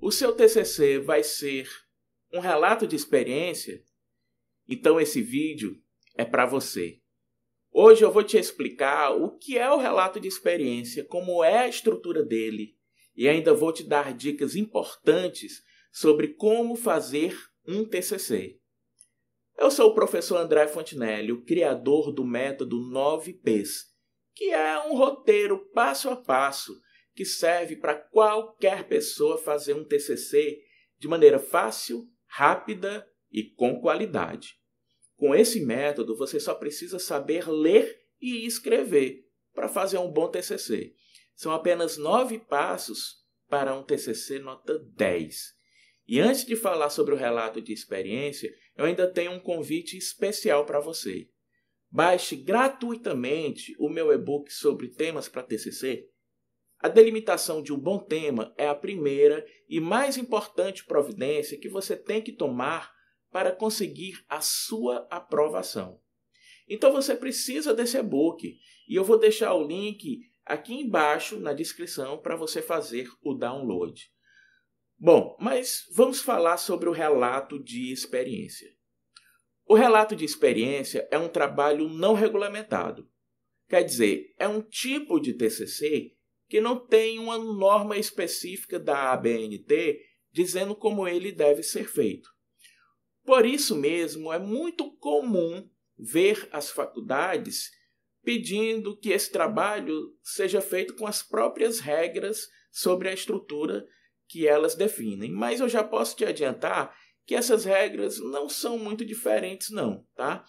O seu TCC vai ser um relato de experiência? Então esse vídeo é para você. Hoje eu vou te explicar o que é o relato de experiência, como é a estrutura dele, e ainda vou te dar dicas importantes sobre como fazer um TCC. Eu sou o professor André Fontinelli, o criador do método 9Ps, que é um roteiro passo a passo que serve para qualquer pessoa fazer um TCC de maneira fácil, rápida e com qualidade. Com esse método, você só precisa saber ler e escrever para fazer um bom TCC. São apenas 9 passos para um TCC nota 10. E antes de falar sobre o relato de experiência, eu ainda tenho um convite especial para você. Baixe gratuitamente o meu e-book sobre temas para TCC. A delimitação de um bom tema é a primeira e mais importante providência que você tem que tomar para conseguir a sua aprovação. Então você precisa desse e-book e eu vou deixar o link aqui embaixo na descrição para você fazer o download. Bom, mas vamos falar sobre o relato de experiência. O relato de experiência é um trabalho não regulamentado. Quer dizer, é um tipo de TCC que não tem uma norma específica da ABNT dizendo como ele deve ser feito. Por isso mesmo, é muito comum ver as faculdades pedindo que esse trabalho seja feito com as próprias regras sobre a estrutura que elas definem. Mas eu já posso te adiantar que essas regras não são muito diferentes não, tá?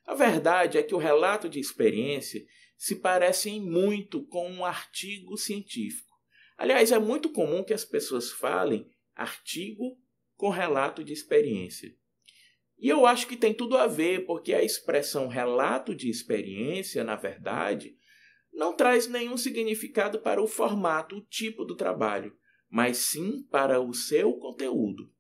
A verdade é que o relato de experiência se parece muito com um artigo científico. Aliás, é muito comum que as pessoas falem artigo com relato de experiência. E eu acho que tem tudo a ver, porque a expressão relato de experiência, na verdade, não traz nenhum significado para o formato, o tipo do trabalho, mas sim para o seu conteúdo.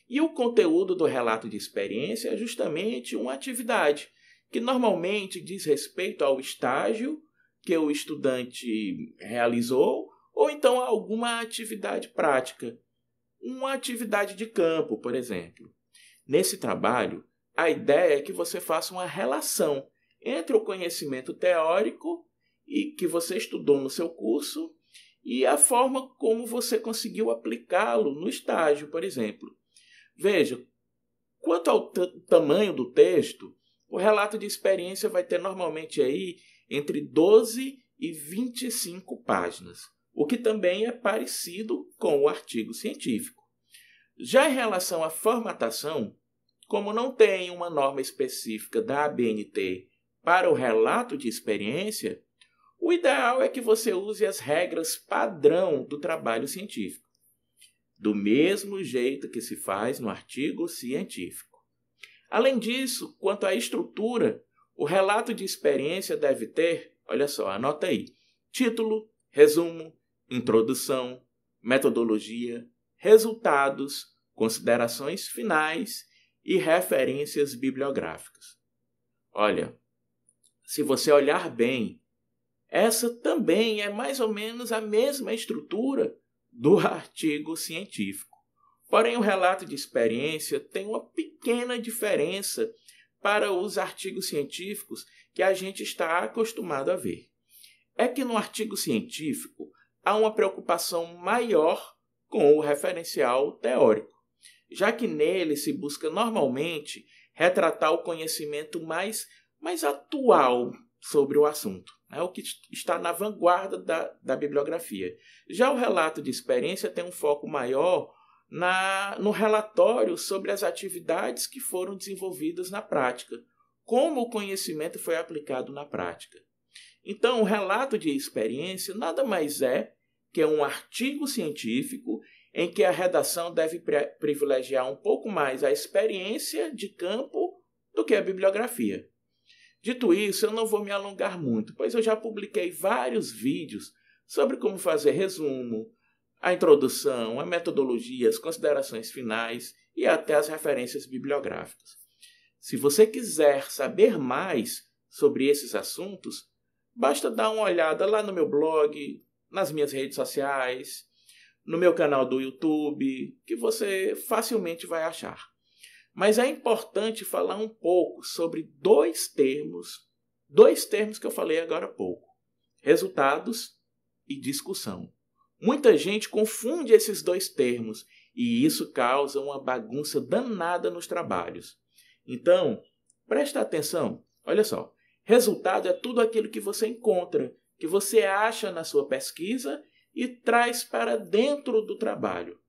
E o conteúdo do relato de experiência é justamente uma atividade, que normalmente diz respeito ao estágio que o estudante realizou, ou então a alguma atividade prática, uma atividade de campo, por exemplo. Nesse trabalho, a ideia é que você faça uma relação entre o conhecimento teórico e que você estudou no seu curso e a forma como você conseguiu aplicá-lo no estágio, por exemplo. Veja, quanto ao tamanho do texto, o relato de experiência vai ter normalmente aí entre 12 e 25 páginas, o que também é parecido com o artigo científico. Já em relação à formatação, como não tem uma norma específica da ABNT para o relato de experiência, o ideal é que você use as regras padrão do trabalho científico, do mesmo jeito que se faz no artigo científico. Além disso, quanto à estrutura, o relato de experiência deve ter, olha só, anota aí, título, resumo, introdução, metodologia, resultados, considerações finais e referências bibliográficas. Olha, se você olhar bem, essa também é mais ou menos a mesma estrutura do artigo científico. Porém, o relato de experiência tem uma pequena diferença para os artigos científicos que a gente está acostumado a ver. É que no artigo científico há uma preocupação maior com o referencial teórico, já que nele se busca normalmente retratar o conhecimento mais atual sobre o assunto, o que está na vanguarda da bibliografia. Já o relato de experiência tem um foco maior no relatório sobre as atividades que foram desenvolvidas na prática, como o conhecimento foi aplicado na prática. Então, o relato de experiência nada mais é que um artigo científico em que a redação deve privilegiar um pouco mais a experiência de campo do que a bibliografia. Dito isso, eu não vou me alongar muito, pois eu já publiquei vários vídeos sobre como fazer resumo, a introdução, a metodologia, as considerações finais e até as referências bibliográficas. Se você quiser saber mais sobre esses assuntos, basta dar uma olhada lá no meu blog, nas minhas redes sociais, no meu canal do YouTube, que você facilmente vai achar. Mas é importante falar um pouco sobre dois termos que eu falei agora há pouco: resultados e discussão. Muita gente confunde esses dois termos e isso causa uma bagunça danada nos trabalhos. Então, presta atenção. Olha só, resultado é tudo aquilo que você encontra, que você acha na sua pesquisa e traz para dentro do trabalho.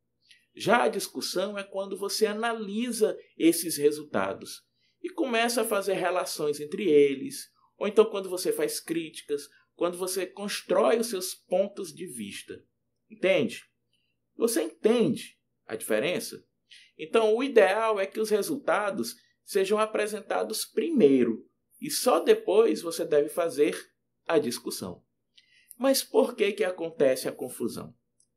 Já a discussão é quando você analisa esses resultados e começa a fazer relações entre eles, ou então quando você faz críticas, quando você constrói os seus pontos de vista. Entende? Você entende a diferença? Então, o ideal é que os resultados sejam apresentados primeiro e só depois você deve fazer a discussão. Mas por que acontece a confusão?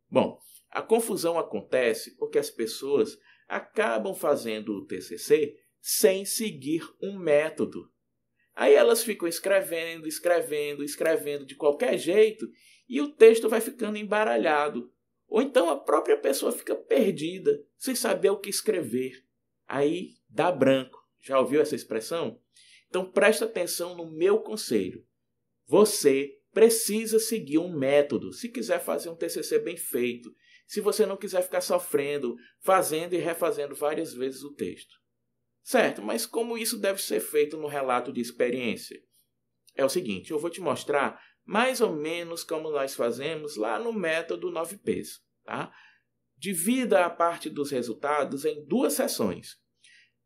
Bom, a confusão acontece porque as pessoas acabam fazendo o TCC sem seguir um método. Aí elas ficam escrevendo de qualquer jeito e o texto vai ficando embaralhado. Ou então a própria pessoa fica perdida, sem saber o que escrever. Aí dá branco. Já ouviu essa expressão? Então presta atenção no meu conselho. Você precisa seguir um método se quiser fazer um TCC bem feito. Se você não quiser ficar sofrendo, fazendo e refazendo várias vezes o texto. Certo, mas como isso deve ser feito no relato de experiência? É o seguinte, eu vou te mostrar mais ou menos como nós fazemos lá no método 9Ps. Tá? Divida a parte dos resultados em duas sessões.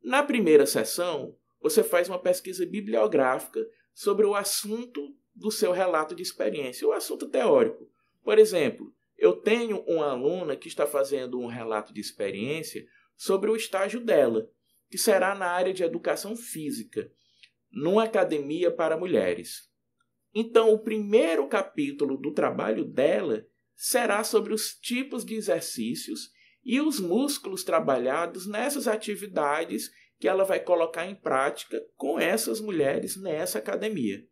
Na primeira sessão, você faz uma pesquisa bibliográfica sobre o assunto do seu relato de experiência, o assunto teórico. Por exemplo, eu tenho uma aluna que está fazendo um relato de experiência sobre o estágio dela, que será na área de educação física, numa academia para mulheres. Então, o primeiro capítulo do trabalho dela será sobre os tipos de exercícios e os músculos trabalhados nessas atividades que ela vai colocar em prática com essas mulheres nessa academia.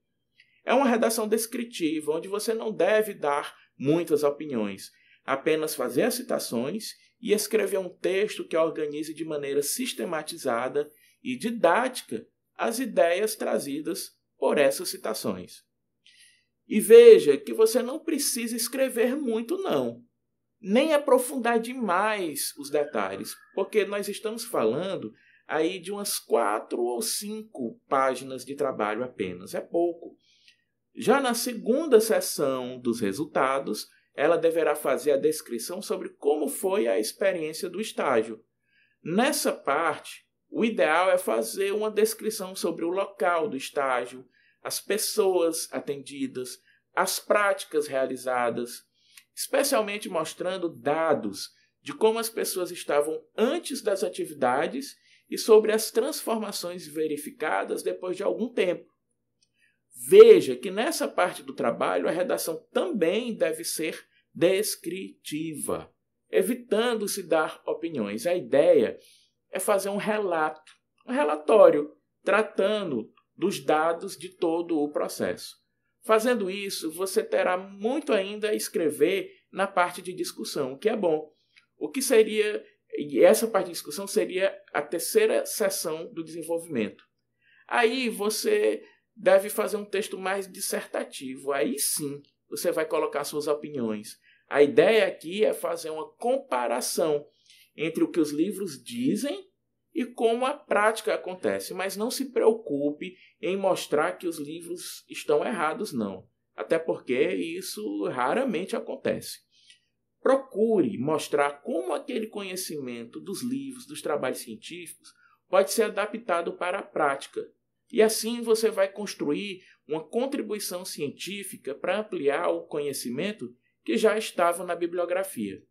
É uma redação descritiva, onde você não deve dar muitas opiniões, apenas fazer as citações e escrever um texto que organize de maneira sistematizada e didática as ideias trazidas por essas citações. E veja que você não precisa escrever muito, não. Nem aprofundar demais os detalhes, porque nós estamos falando aí de umas 4 ou 5 páginas de trabalho apenas. É pouco. Já na segunda sessão dos resultados, ela deverá fazer a descrição sobre como foi a experiência do estágio. Nessa parte, o ideal é fazer uma descrição sobre o local do estágio, as pessoas atendidas, as práticas realizadas, especialmente mostrando dados de como as pessoas estavam antes das atividades e sobre as transformações verificadas depois de algum tempo. Veja que nessa parte do trabalho a redação também deve ser descritiva, evitando se dar opiniões. A ideia é fazer um relatório, tratando dos dados de todo o processo. Fazendo isso, você terá muito ainda a escrever na parte de discussão, o que é bom. E essa parte de discussão seria a terceira sessão do desenvolvimento. Aí você deve fazer um texto mais dissertativo. Aí sim, você vai colocar suas opiniões. A ideia aqui é fazer uma comparação entre o que os livros dizem e como a prática acontece. Mas não se preocupe em mostrar que os livros estão errados, não. Até porque isso raramente acontece. Procure mostrar como aquele conhecimento dos livros, dos trabalhos científicos, pode ser adaptado para a prática. E assim você vai construir uma contribuição científica para ampliar o conhecimento que já estava na bibliografia.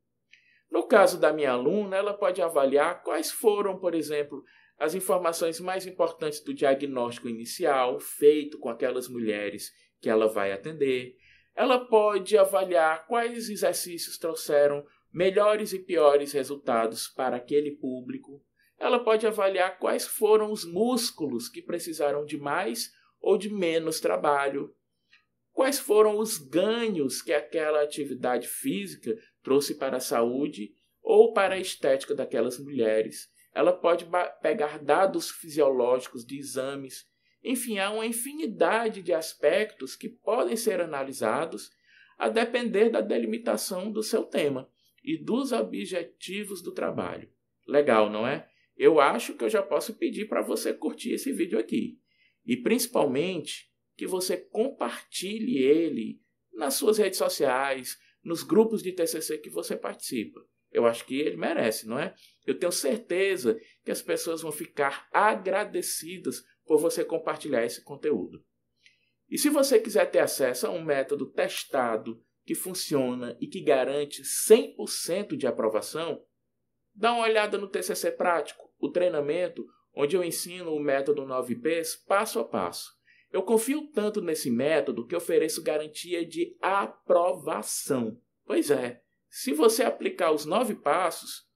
No caso da minha aluna, ela pode avaliar quais foram, por exemplo, as informações mais importantes do diagnóstico inicial feito com aquelas mulheres que ela vai atender. Ela pode avaliar quais exercícios trouxeram melhores e piores resultados para aquele público. Ela pode avaliar quais foram os músculos que precisaram de mais ou de menos trabalho. Quais foram os ganhos que aquela atividade física trouxe para a saúde ou para a estética daquelas mulheres. Ela pode pegar dados fisiológicos de exames. Enfim, há uma infinidade de aspectos que podem ser analisados a depender da delimitação do seu tema e dos objetivos do trabalho. Legal, não é? Eu acho que eu já posso pedir para você curtir esse vídeo aqui. E principalmente que você compartilhe ele nas suas redes sociais, nos grupos de TCC que você participa. Eu acho que ele merece, não é? Eu tenho certeza que as pessoas vão ficar agradecidas por você compartilhar esse conteúdo. E se você quiser ter acesso a um método testado, que funciona e que garante 100% de aprovação, dá uma olhada no TCC Prático, o treinamento onde eu ensino o método 9Ps passo a passo. Eu confio tanto nesse método que ofereço garantia de aprovação. Pois é, se você aplicar os 9 passos,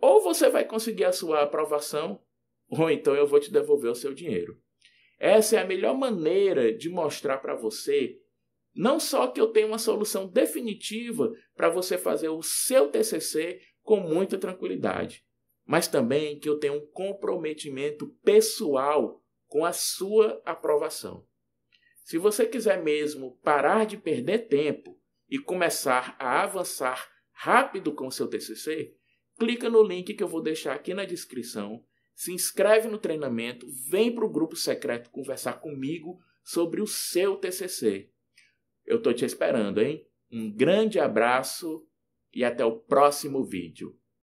ou você vai conseguir a sua aprovação, ou então eu vou te devolver o seu dinheiro. Essa é a melhor maneira de mostrar para você, não só que eu tenho uma solução definitiva para você fazer o seu TCC com muita tranquilidade, mas também que eu tenho um comprometimento pessoal com a sua aprovação. Se você quiser mesmo parar de perder tempo e começar a avançar rápido com o seu TCC, clica no link que eu vou deixar aqui na descrição, se inscreve no treinamento, vem para o grupo secreto conversar comigo sobre o seu TCC. Eu estou te esperando, hein? Um grande abraço e até o próximo vídeo.